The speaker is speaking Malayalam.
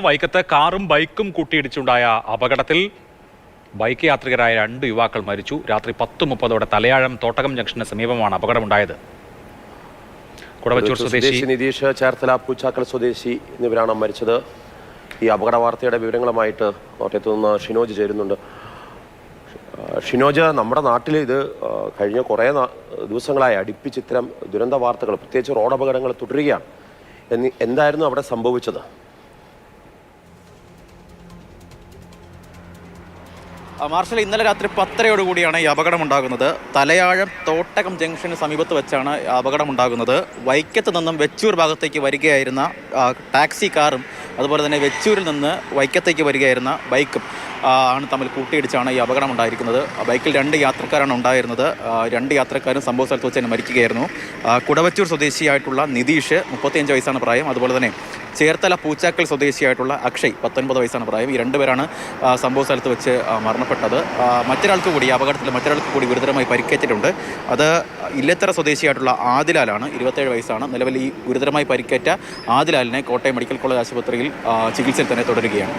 വൈക്കത്ത് കാറും ബൈക്കും കൂട്ടിയിടിച്ചുണ്ടായ അപകടത്തിൽ ബൈക്ക് യാത്രികരായ 2 യുവാക്കൾ മരിച്ചു. രാത്രി 10:30 തലയാഴം തോട്ടകം ജംഗ്ഷന് സമീപമാണ് അപകടമുണ്ടായത്. കുടവച്ചൂർ സ്വദേശി നിതീഷ്, ചേർത്തല പൂച്ചാക്കൽ സ്വദേശി എന്നിവരാണ് മരിച്ചത്. ഈ അപകട വാർത്തയുടെ വിവരങ്ങളുമായിട്ട് കോട്ടയത്തു നിന്ന് ഷിനോജ് ചേരുന്നുണ്ട്. ഷിനോജ്, നമ്മുടെ നാട്ടിൽ ഇത് കഴിഞ്ഞ കുറേ ദിവസങ്ങളായി അടുപ്പിച്ച് ഇത്തരം ദുരന്ത വാർത്തകൾ, പ്രത്യേകിച്ച് റോഡ് അപകടങ്ങൾ തുടരുകയാണ്. എന്തായിരുന്നു അവിടെ സംഭവിച്ചത്? മാർഷൽ, ഇന്നലെ രാത്രി 10:30 ഈ അപകടമുണ്ടാകുന്നത്. തലയാഴം തോട്ടകം ജംഗ്ഷന് സമീപത്ത് വെച്ചാണ് അപകടമുണ്ടാകുന്നത്. വൈക്കത്ത് നിന്നും വെച്ചൂർ ഭാഗത്തേക്ക് വരികയായിരുന്ന ടാക്സി കാറും അതുപോലെ തന്നെ വെച്ചൂരിൽ നിന്ന് വൈക്കത്തേക്ക് വരികയായിരുന്ന ബൈക്കും ആണ് തമ്മിൽ കൂട്ടിയിടിച്ചാണ് ഈ അപകടം ഉണ്ടായിരിക്കുന്നത്. ബൈക്കിൽ 2 യാത്രക്കാരാണ് ഉണ്ടായിരുന്നത്. 2 യാത്രക്കാരും സംഭവ സ്ഥലത്ത് വെച്ച് തന്നെ മരിക്കുകയായിരുന്നു. കുടവച്ചൂർ സ്വദേശിയായിട്ടുള്ള നിതീഷ്, 35 വയസ്സാണ് പ്രായം. അതുപോലെ തന്നെ ചേർത്തല പൂച്ചാക്കൽ സ്വദേശിയായിട്ടുള്ള അക്ഷയ്, 19 വയസ്സാണ് പ്രായം. ഈ 2 പേരാണ് സംഭവ സ്ഥലത്ത് വെച്ച് മരണപ്പെട്ടത്. മറ്റൊരാൾക്ക് കൂടി ഗുരുതരമായി പരിക്കേറ്റിട്ടുണ്ട്. അത് ഇല്ലത്തറ സ്വദേശിയായിട്ടുള്ള ആദിലാലാണ്, 27 വയസ്സാണ്. നിലവിൽ ഈ ഗുരുതരമായി പരിക്കേറ്റ ആദിലാലിനെ കോട്ടയം മെഡിക്കൽ കോളേജ് ആശുപത്രിയിൽ ചികിത്സയിൽ തന്നെ തുടരുകയാണ്.